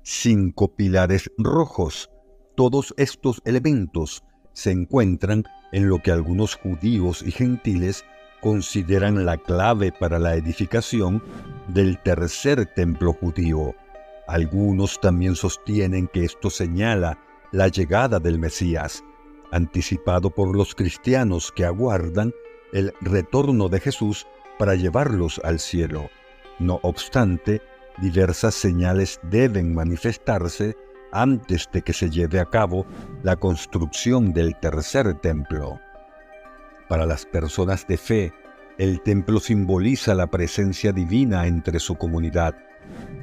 5 pilares rojos. Todos estos elementos se encuentran en lo que algunos judíos y gentiles consideran la clave para la edificación del tercer templo judío. Algunos también sostienen que esto señala la llegada del Mesías, anticipado por los cristianos que aguardan el retorno de Jesús para llevarlos al cielo. No obstante, diversas señales deben manifestarse antes de que se lleve a cabo la construcción del tercer templo. Para las personas de fe, el templo simboliza la presencia divina entre su comunidad,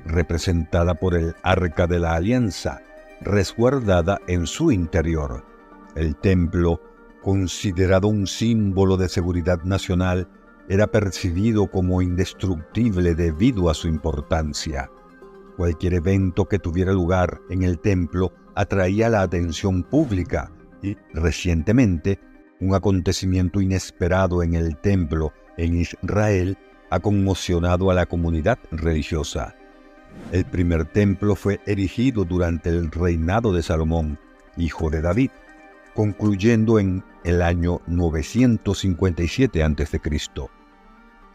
representada por el Arca de la Alianza, resguardada en su interior. El templo, considerado un símbolo de seguridad nacional, era percibido como indestructible debido a su importancia. Cualquier evento que tuviera lugar en el templo atraía la atención pública y, recientemente, un acontecimiento inesperado en el templo en Israel ha conmocionado a la comunidad religiosa. El primer templo fue erigido durante el reinado de Salomón, hijo de David, concluyendo en el año 957 a.C.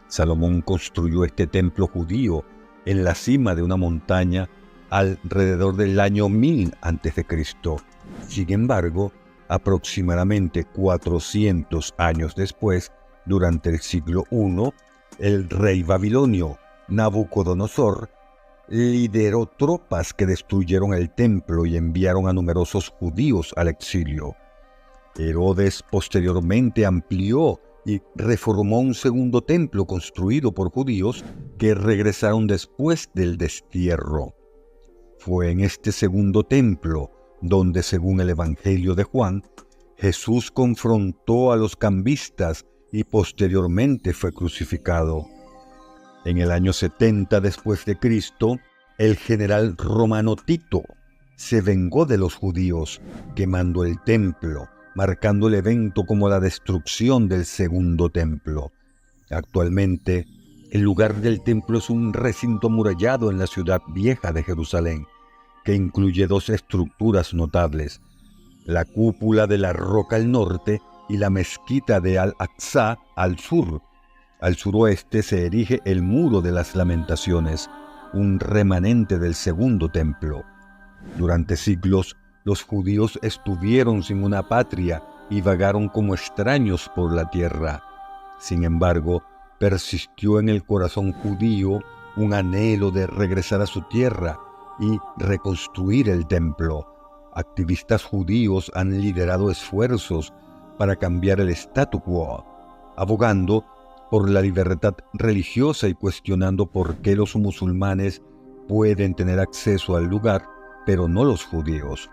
Salomón construyó este templo judío en la cima de una montaña alrededor del año 1000 a.C. Sin embargo, aproximadamente 400 años después, durante el siglo I, el rey babilonio Nabucodonosor lideró tropas que destruyeron el templo y enviaron a numerosos judíos al exilio. Herodes posteriormente amplió y reformó un segundo templo construido por judíos que regresaron después del destierro. Fue en este segundo templo donde, según el Evangelio de Juan, Jesús confrontó a los cambistas y posteriormente fue crucificado. En el año 70 después de Cristo, el general romano Tito se vengó de los judíos, quemando el templo, marcando el evento como la destrucción del segundo templo. Actualmente, el lugar del templo es un recinto amurallado en la ciudad vieja de Jerusalén, que incluye 2 estructuras notables: la cúpula de la Roca al norte y la mezquita de Al-Aqsa al sur. Al suroeste se erige el Muro de las Lamentaciones, un remanente del segundo templo. Durante siglos, los judíos estuvieron sin una patria y vagaron como extraños por la tierra. Sin embargo, persistió en el corazón judío un anhelo de regresar a su tierra y reconstruir el templo. Activistas judíos han liderado esfuerzos para cambiar el statu quo, abogando por la libertad religiosa y cuestionando por qué los musulmanes pueden tener acceso al lugar, pero no los judíos.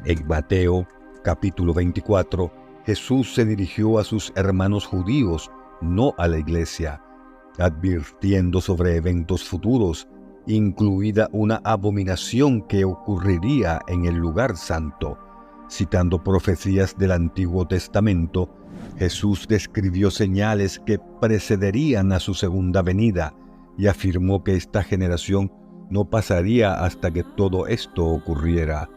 En Mateo, capítulo 24, Jesús se dirigió a sus hermanos judíos, no a la iglesia, advirtiendo sobre eventos futuros, incluida una abominación que ocurriría en el lugar santo. Citando profecías del Antiguo Testamento, Jesús describió señales que precederían a su segunda venida y afirmó que esta generación no pasaría hasta que todo esto ocurriera.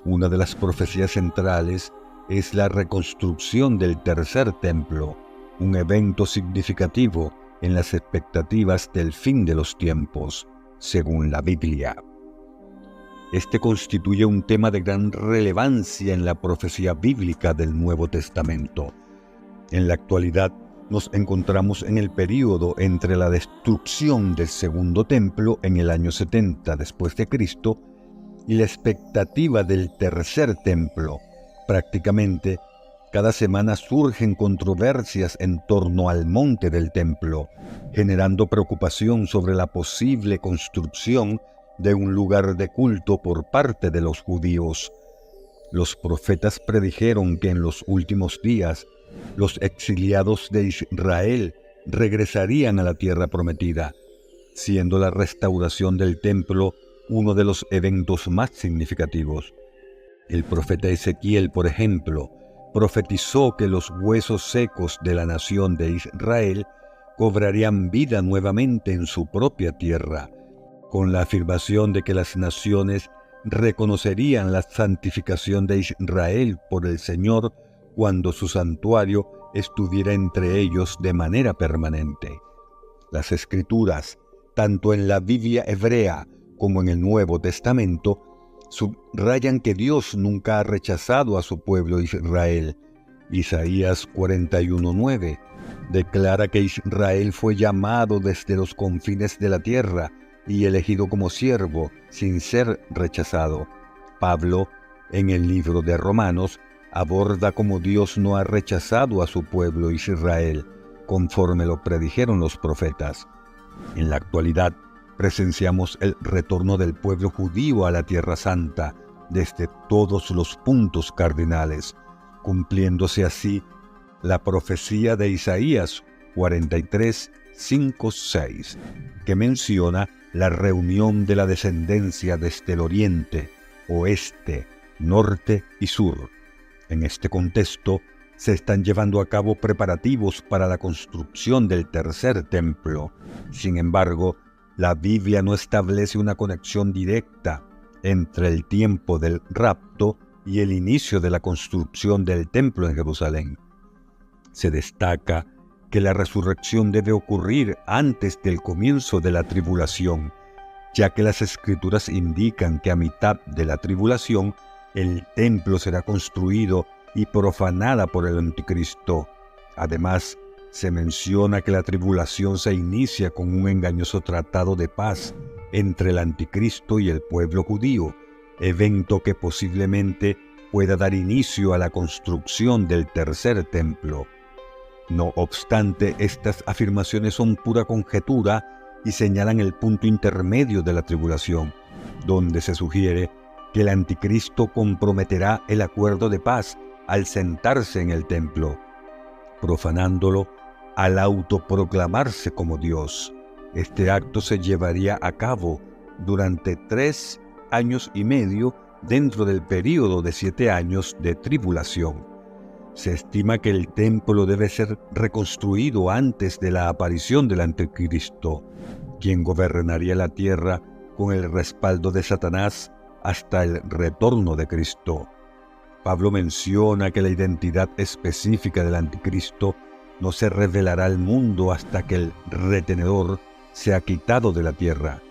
Una de las profecías centrales es la reconstrucción del tercer templo, un evento significativo en las expectativas del fin de los tiempos, según la Biblia. Este constituye un tema de gran relevancia en la profecía bíblica del Nuevo Testamento. En la actualidad nos encontramos en el período entre la destrucción del segundo templo en el año 70 después de Cristo y la expectativa del tercer templo. Prácticamente cada semana surgen controversias en torno al monte del templo, generando preocupación sobre la posible construcción de un lugar de culto por parte de los judíos. Los profetas predijeron que en los últimos días los exiliados de Israel regresarían a la tierra prometida, siendo la restauración del templo uno de los eventos más significativos. El profeta Ezequiel, por ejemplo, profetizó que los huesos secos de la nación de Israel cobrarían vida nuevamente en su propia tierra, con la afirmación de que las naciones reconocerían la santificación de Israel por el Señor cuando su santuario estuviera entre ellos de manera permanente. Las Escrituras, tanto en la Biblia hebrea como en el Nuevo Testamento, subrayan que Dios nunca ha rechazado a su pueblo Israel. Isaías 41:9 declara que Israel fue llamado desde los confines de la tierra y elegido como siervo, sin ser rechazado. Pablo, en el libro de Romanos, aborda cómo Dios no ha rechazado a su pueblo Israel, conforme lo predijeron los profetas. En la actualidad, presenciamos el retorno del pueblo judío a la Tierra Santa desde todos los puntos cardinales, cumpliéndose así la profecía de Isaías 43, 5, 6, que menciona la reunión de la descendencia desde el oriente, oeste, norte y sur. En este contexto, se están llevando a cabo preparativos para la construcción del tercer templo. Sin embargo, la Biblia no establece una conexión directa entre el tiempo del rapto y el inicio de la construcción del templo en Jerusalén. Se destaca que la resurrección debe ocurrir antes del comienzo de la tribulación, ya que las Escrituras indican que a mitad de la tribulación el templo será construido y profanada por el anticristo. Además, se menciona que la tribulación se inicia con un engañoso tratado de paz entre el anticristo y el pueblo judío, evento que posiblemente pueda dar inicio a la construcción del tercer templo. No obstante, estas afirmaciones son pura conjetura y señalan el punto intermedio de la tribulación, donde se sugiere que el anticristo comprometerá el acuerdo de paz al sentarse en el templo, profanándolo al autoproclamarse como Dios. Este acto se llevaría a cabo durante 3 años y medio dentro del período de 7 años de tribulación. Se estima que el templo debe ser reconstruido antes de la aparición del anticristo, quien gobernaría la tierra con el respaldo de Satanás hasta el retorno de Cristo. Pablo menciona que la identidad específica del anticristo no se revelará al mundo hasta que el retenedor sea quitado de la tierra.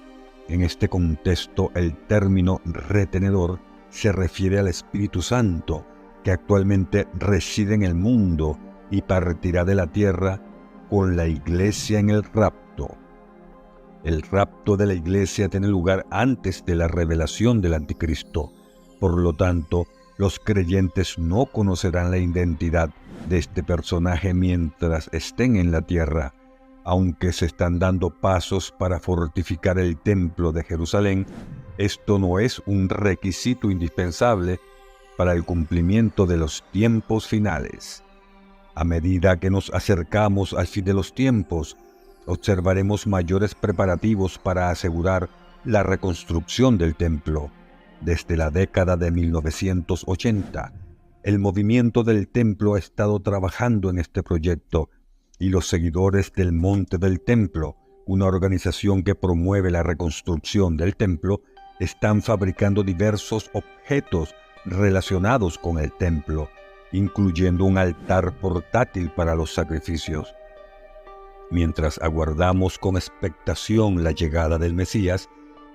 En este contexto, el término retenedor se refiere al Espíritu Santo, que actualmente reside en el mundo y partirá de la tierra con la iglesia en el rapto. El rapto de la iglesia tiene lugar antes de la revelación del anticristo. Por lo tanto, los creyentes no conocerán la identidad de este personaje mientras estén en la tierra. Aunque se están dando pasos para fortificar el templo de Jerusalén, esto no es un requisito indispensable para el cumplimiento de los tiempos finales. A medida que nos acercamos al fin de los tiempos, observaremos mayores preparativos para asegurar la reconstrucción del templo. Desde la década de 1980, el movimiento del templo ha estado trabajando en este proyecto y los seguidores del Monte del Templo, una organización que promueve la reconstrucción del templo, están fabricando diversos objetos relacionados con el templo, incluyendo un altar portátil para los sacrificios. Mientras aguardamos con expectación la llegada del Mesías,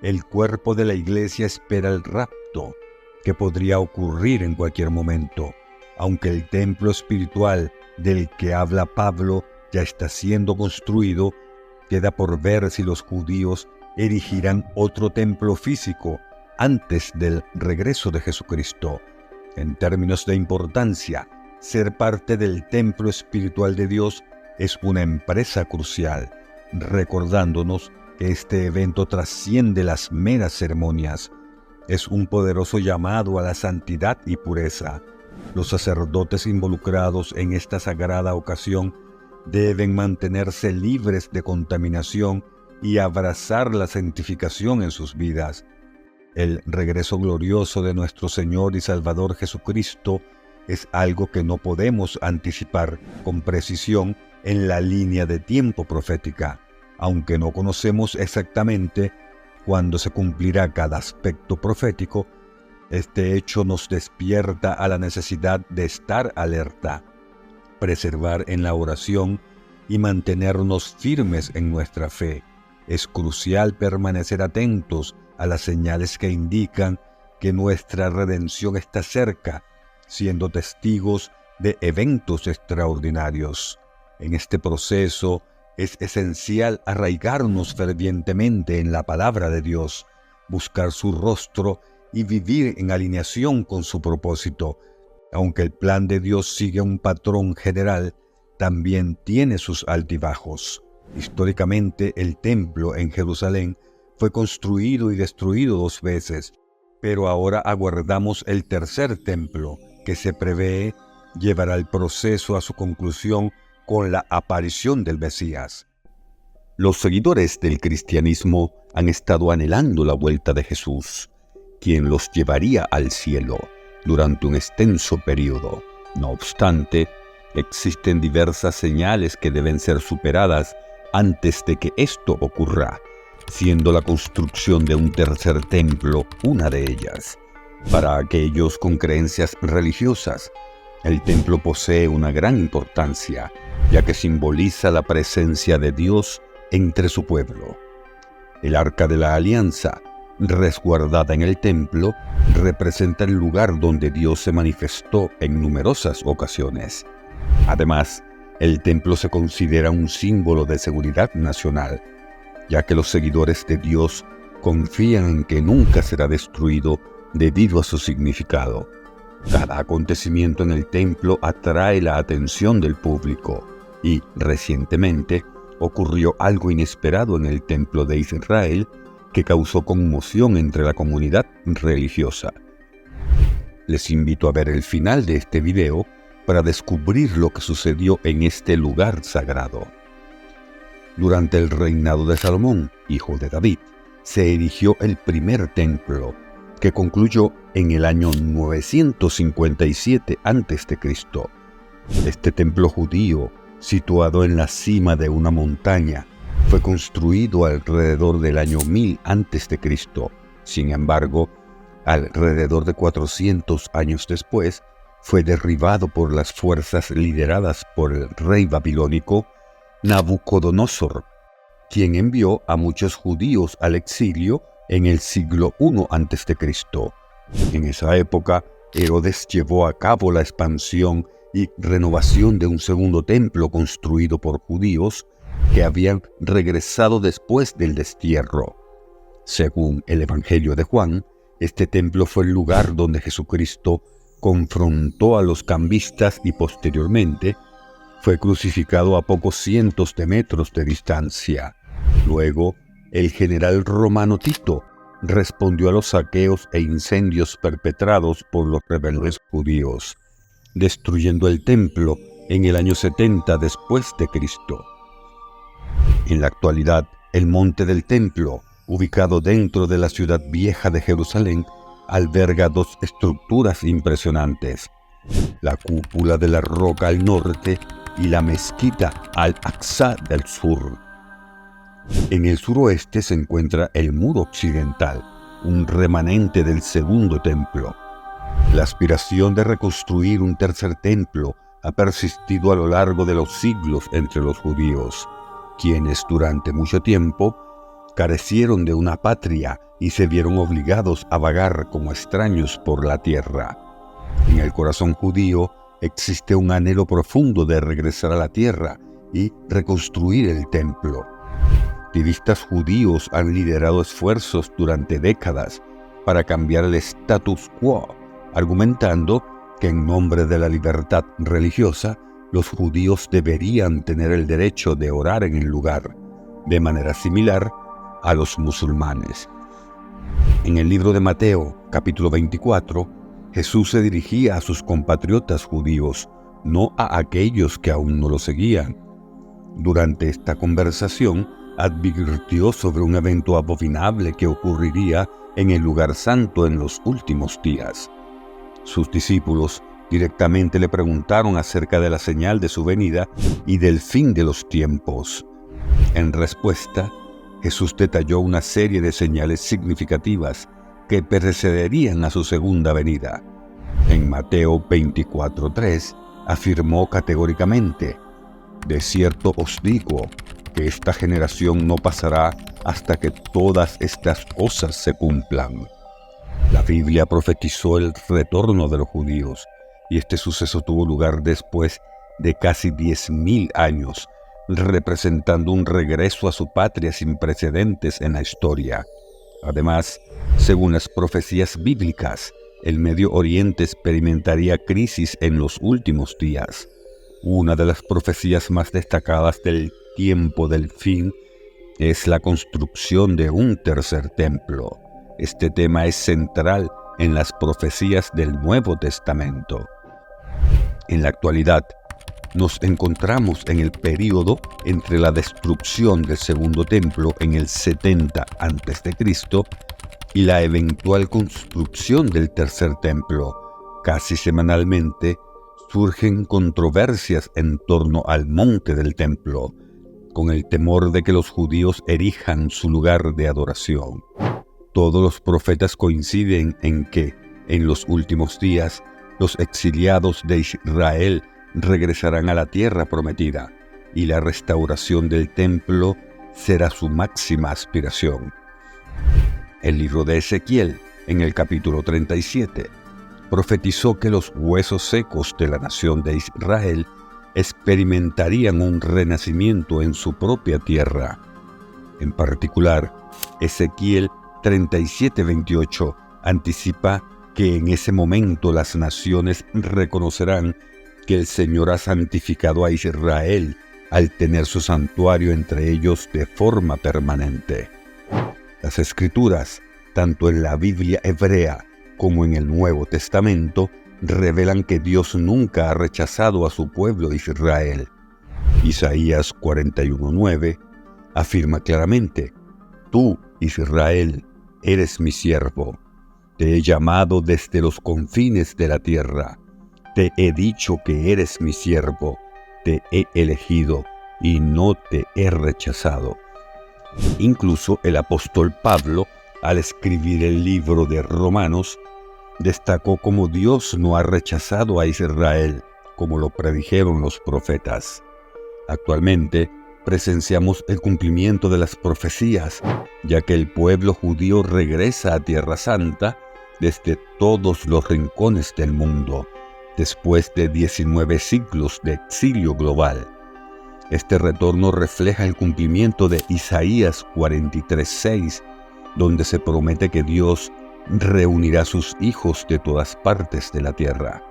el cuerpo de la iglesia espera el rapto, que podría ocurrir en cualquier momento. Aunque el templo espiritual del que habla Pablo ya está siendo construido, queda por ver si los judíos erigirán otro templo físico antes del regreso de Jesucristo. En términos de importancia, ser parte del templo espiritual de Dios es una empresa crucial, recordándonos que este evento trasciende las meras ceremonias. Es un poderoso llamado a la santidad y pureza. Los sacerdotes involucrados en esta sagrada ocasión deben mantenerse libres de contaminación y abrazar la santificación en sus vidas. El regreso glorioso de nuestro Señor y Salvador Jesucristo es algo que no podemos anticipar con precisión en la línea de tiempo profética. Aunque no conocemos exactamente cuando se cumplirá cada aspecto profético, este hecho nos despierta a la necesidad de estar alerta, preservar en la oración y mantenernos firmes en nuestra fe. Es crucial permanecer atentos a las señales que indican que nuestra redención está cerca, siendo testigos de eventos extraordinarios. En este proceso es esencial arraigarnos fervientemente en la palabra de Dios, buscar su rostro y vivir en alineación con su propósito. Aunque el plan de Dios sigue un patrón general, también tiene sus altibajos. Históricamente, el templo en Jerusalén fue construido y destruido 2 veces, pero ahora aguardamos el tercer templo, que se prevé llevará el proceso a su conclusión con la aparición del Mesías. Los seguidores del cristianismo han estado anhelando la vuelta de Jesús, quien los llevaría al cielo durante un extenso periodo. No obstante, existen diversas señales que deben ser superadas antes de que esto ocurra, siendo la construcción de un tercer templo una de ellas. Para aquellos con creencias religiosas, el templo posee una gran importancia, ya que simboliza la presencia de Dios entre su pueblo. El Arca de la Alianza, resguardada en el templo, representa el lugar donde Dios se manifestó en numerosas ocasiones. Además, el templo se considera un símbolo de seguridad nacional, ya que los seguidores de Dios confían en que nunca será destruido debido a su significado. Cada acontecimiento en el templo atrae la atención del público y, recientemente, ocurrió algo inesperado en el templo de Israel que causó conmoción entre la comunidad religiosa. Les invito a ver el final de este video para descubrir lo que sucedió en este lugar sagrado. Durante el reinado de Salomón, hijo de David, se erigió el primer templo, que concluyó en el año 957 a.C. Este templo judío, situado en la cima de una montaña, fue construido alrededor del año 1000 a.C. Sin embargo, alrededor de 400 años después, fue derribado por las fuerzas lideradas por el rey babilónico Nabucodonosor, quien envió a muchos judíos al exilio en el siglo I a.C. En esa época, Herodes llevó a cabo la expansión y renovación de un segundo templo construido por judíos que habían regresado después del destierro. Según el Evangelio de Juan, este templo fue el lugar donde Jesucristo confrontó a los cambistas y posteriormente fue crucificado a pocos cientos de metros de distancia. Luego, el general romano Tito respondió a los saqueos e incendios perpetrados por los rebeldes judíos, destruyendo el templo en el año 70 después de Cristo. En la actualidad, el monte del templo, ubicado dentro de la ciudad vieja de Jerusalén, alberga 2 estructuras impresionantes: la cúpula de la roca al norte y la mezquita al-Aqsa del sur. En el suroeste se encuentra el muro occidental, un remanente del segundo templo. La aspiración de reconstruir un tercer templo ha persistido a lo largo de los siglos entre los judíos, quienes durante mucho tiempo carecieron de una patria y se vieron obligados a vagar como extraños por la tierra. En el corazón judío existe un anhelo profundo de regresar a la tierra y reconstruir el templo. Activistas judíos han liderado esfuerzos durante décadas para cambiar el status quo, argumentando que en nombre de la libertad religiosa, los judíos deberían tener el derecho de orar en el lugar, de manera similar a los musulmanes. En el libro de Mateo, capítulo 24, Jesús se dirigía a sus compatriotas judíos, no a aquellos que aún no lo seguían. Durante esta conversación, advirtió sobre un evento abominable que ocurriría en el lugar santo en los últimos días. Sus discípulos directamente le preguntaron acerca de la señal de su venida y del fin de los tiempos. En respuesta, Jesús detalló una serie de señales significativas que precederían a su segunda venida. En Mateo 24:3 afirmó categóricamente: de cierto os digo que esta generación no pasará hasta que todas estas cosas se cumplan. La Biblia profetizó el retorno de los judíos, y este suceso tuvo lugar después de casi 10.000 años, representando un regreso a su patria sin precedentes en la historia. Además, según las profecías bíblicas, el Medio Oriente experimentaría crisis en los últimos días. Una de las profecías más destacadas del tiempo del fin es la construcción de un tercer templo. Este tema es central en las profecías del Nuevo Testamento. En la actualidad, nos encontramos en el período entre la destrucción del segundo templo en el 70 a.C. y la eventual construcción del tercer templo. Casi semanalmente surgen controversias en torno al monte del templo, con el temor de que los judíos erijan su lugar de adoración. Todos los profetas coinciden en que, en los últimos días, los exiliados de Israel regresarán a la tierra prometida, y la restauración del templo será su máxima aspiración. El libro de Ezequiel, en el capítulo 37, profetizó que los huesos secos de la nación de Israel experimentarían un renacimiento en su propia tierra. En particular, Ezequiel 37:28 anticipa que en ese momento las naciones reconocerán que el Señor ha santificado a Israel al tener su santuario entre ellos de forma permanente. Las Escrituras, tanto en la Biblia hebrea como en el Nuevo Testamento, revelan que Dios nunca ha rechazado a su pueblo Israel. Isaías 41:9 afirma claramente: tú, Israel, eres mi siervo. Te he llamado desde los confines de la tierra. Te he dicho que eres mi siervo. Te he elegido y no te he rechazado. Incluso el apóstol Pablo, al escribir el libro de Romanos, destacó cómo Dios no ha rechazado a Israel, como lo predijeron los profetas. Actualmente, presenciamos el cumplimiento de las profecías, ya que el pueblo judío regresa a Tierra Santa desde todos los rincones del mundo, después de 19 siglos de exilio global. Este retorno refleja el cumplimiento de Isaías 43:6, donde se promete que Dios reunirá a sus hijos de todas partes de la tierra.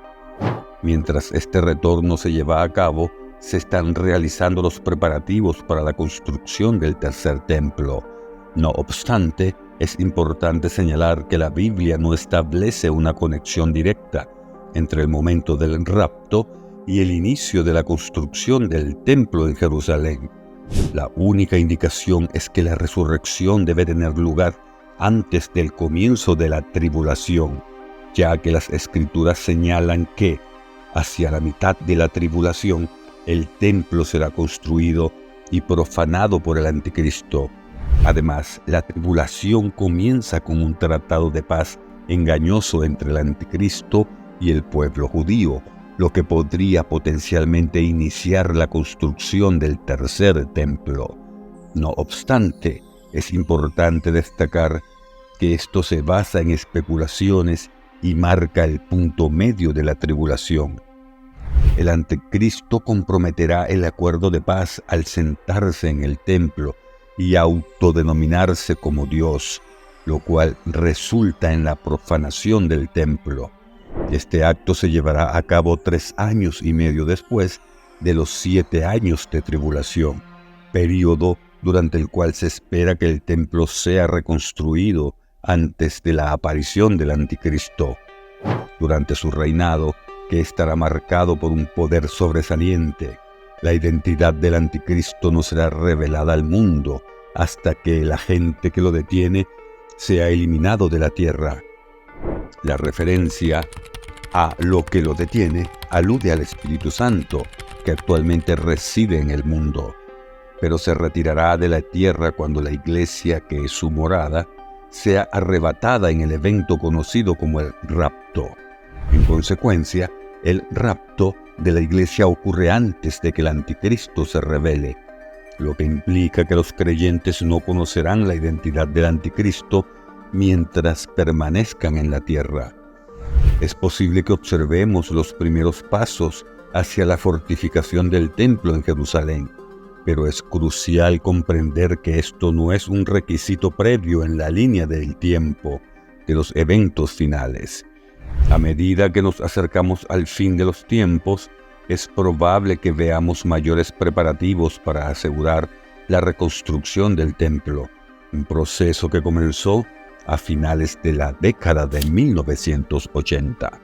Mientras este retorno se lleva a cabo, se están realizando los preparativos para la construcción del tercer templo. No obstante, es importante señalar que la Biblia no establece una conexión directa entre el momento del rapto y el inicio de la construcción del templo en Jerusalén. La única indicación es que la resurrección debe tener lugar antes del comienzo de la tribulación, ya que las Escrituras señalan que, hacia la mitad de la tribulación, el templo será construido y profanado por el anticristo. Además, la tribulación comienza con un tratado de paz engañoso entre el anticristo y el pueblo judío, lo que podría potencialmente iniciar la construcción del tercer templo. No obstante, es importante destacar que esto se basa en especulaciones y marca el punto medio de la tribulación. El anticristo comprometerá el acuerdo de paz al sentarse en el templo y autodenominarse como Dios, lo cual resulta en la profanación del templo. Este acto se llevará a cabo 3 años y medio después de los 7 años de tribulación, período durante el cual se espera que el templo sea reconstruido antes de la aparición del anticristo. Durante su reinado, que estará marcado por un poder sobresaliente, la identidad del anticristo no será revelada al mundo hasta que el agente que lo detiene sea eliminado de la tierra. La referencia a lo que lo detiene alude al Espíritu Santo, que actualmente reside en el mundo. pero se retirará de la tierra cuando la iglesia, que es su morada, sea arrebatada en el evento conocido como el rapto. En consecuencia, el rapto de la iglesia ocurre antes de que el anticristo se revele, lo que implica que los creyentes no conocerán la identidad del anticristo mientras permanezcan en la tierra. Es posible que observemos los primeros pasos hacia la fortificación del templo en Jerusalén, pero es crucial comprender que esto no es un requisito previo en la línea del tiempo de los eventos finales. A medida que nos acercamos al fin de los tiempos, es probable que veamos mayores preparativos para asegurar la reconstrucción del templo, un proceso que comenzó a finales de la década de 1980.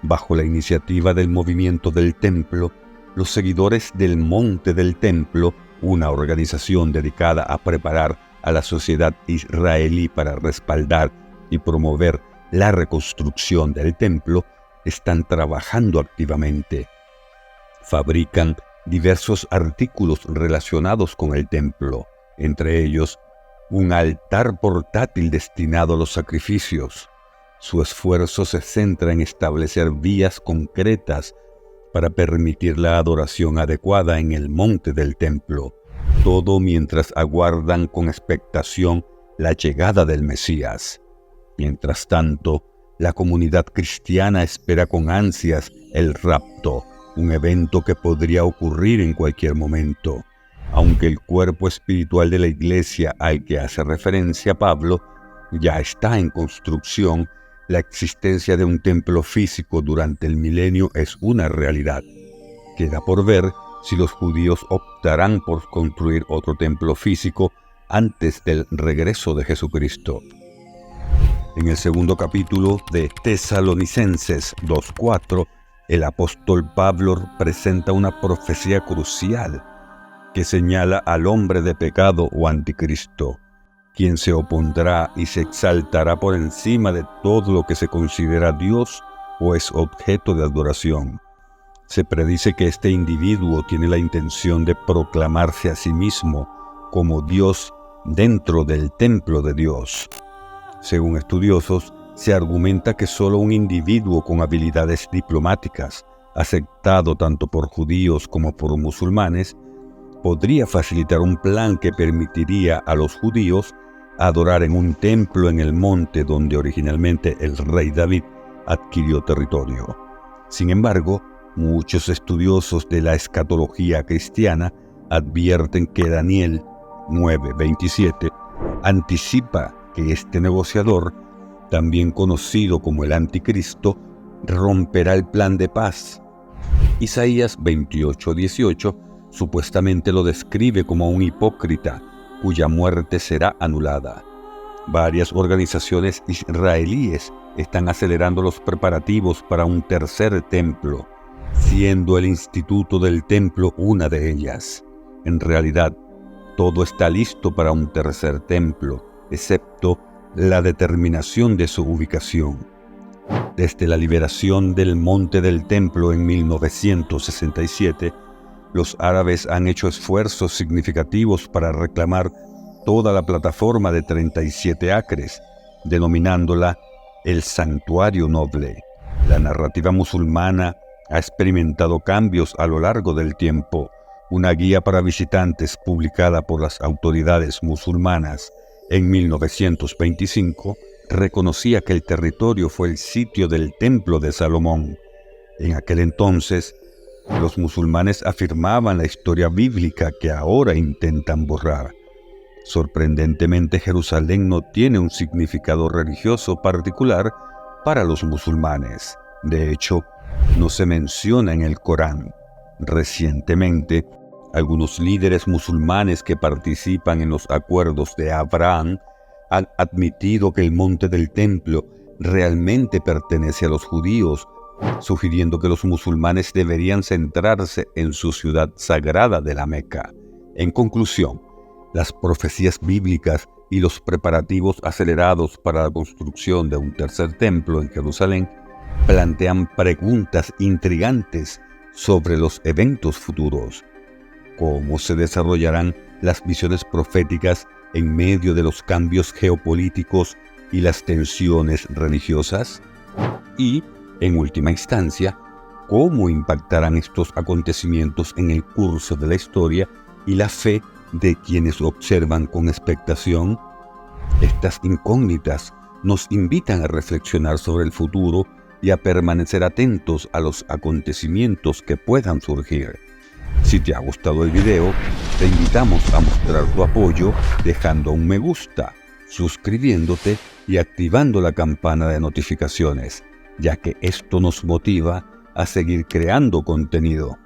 Bajo la iniciativa del Movimiento del Templo, los seguidores del Monte del Templo, una organización dedicada a preparar a la sociedad israelí para respaldar y promover la reconstrucción del templo, están trabajando activamente. Fabrican diversos artículos relacionados con el templo, entre ellos un altar portátil destinado a los sacrificios. Su esfuerzo se centra en establecer vías concretas para permitir la adoración adecuada en el monte del templo, todo mientras aguardan con expectación la llegada del Mesías. Mientras tanto, la comunidad cristiana espera con ansias el rapto, un evento que podría ocurrir en cualquier momento. Aunque el cuerpo espiritual de la iglesia al que hace referencia Pablo ya está en construcción, la existencia de un templo físico durante el milenio es una realidad. Queda por ver si los judíos optarán por construir otro templo físico antes del regreso de Jesucristo. En el segundo capítulo de Tesalonicenses 2:4, el apóstol Pablo presenta una profecía crucial que señala al hombre de pecado o anticristo, quien se opondrá y se exaltará por encima de todo lo que se considera Dios o es objeto de adoración. Se predice que este individuo tiene la intención de proclamarse a sí mismo como Dios dentro del templo de Dios. Según estudiosos, se argumenta que solo un individuo con habilidades diplomáticas, aceptado tanto por judíos como por musulmanes, podría facilitar un plan que permitiría a los judíos adorar en un templo en el monte donde originalmente el rey David adquirió territorio. Sin embargo, muchos estudiosos de la escatología cristiana advierten que Daniel 9:27 anticipa que este negociador, también conocido como el anticristo, romperá el plan de paz. Isaías 28:18 supuestamente lo describe como un hipócrita cuya muerte será anulada. Varias organizaciones israelíes están acelerando los preparativos para un tercer templo, siendo el Instituto del Templo una de ellas. En realidad, todo está listo para un tercer templo, excepto la determinación de su ubicación. Desde la liberación del Monte del Templo en 1967, los árabes han hecho esfuerzos significativos para reclamar toda la plataforma de 37 acres, denominándola el Santuario Noble. La narrativa musulmana ha experimentado cambios a lo largo del tiempo. Una guía para visitantes publicada por las autoridades musulmanas en 1925 reconocía que el territorio fue el sitio del Templo de Salomón. En aquel entonces, los musulmanes afirmaban la historia bíblica que ahora intentan borrar. Sorprendentemente, Jerusalén no tiene un significado religioso particular para los musulmanes. De hecho, no se menciona en el Corán. Recientemente, algunos líderes musulmanes que participan en los acuerdos de Abraham han admitido que el monte del templo realmente pertenece a los judíos, sugiriendo que los musulmanes deberían centrarse en su ciudad sagrada de la Meca. En conclusión, las profecías bíblicas y los preparativos acelerados para la construcción de un tercer templo en Jerusalén plantean preguntas intrigantes sobre los eventos futuros. cómo se desarrollarán las visiones proféticas en medio de los cambios geopolíticos y las tensiones religiosas? Y, en última instancia, ¿cómo impactarán estos acontecimientos en el curso de la historia y la fe de quienes observan con expectación? Estas incógnitas nos invitan a reflexionar sobre el futuro y a permanecer atentos a los acontecimientos que puedan surgir. Si te ha gustado el video, te invitamos a mostrar tu apoyo dejando un me gusta, suscribiéndote y activando la campana de notificaciones, ya que esto nos motiva a seguir creando contenido.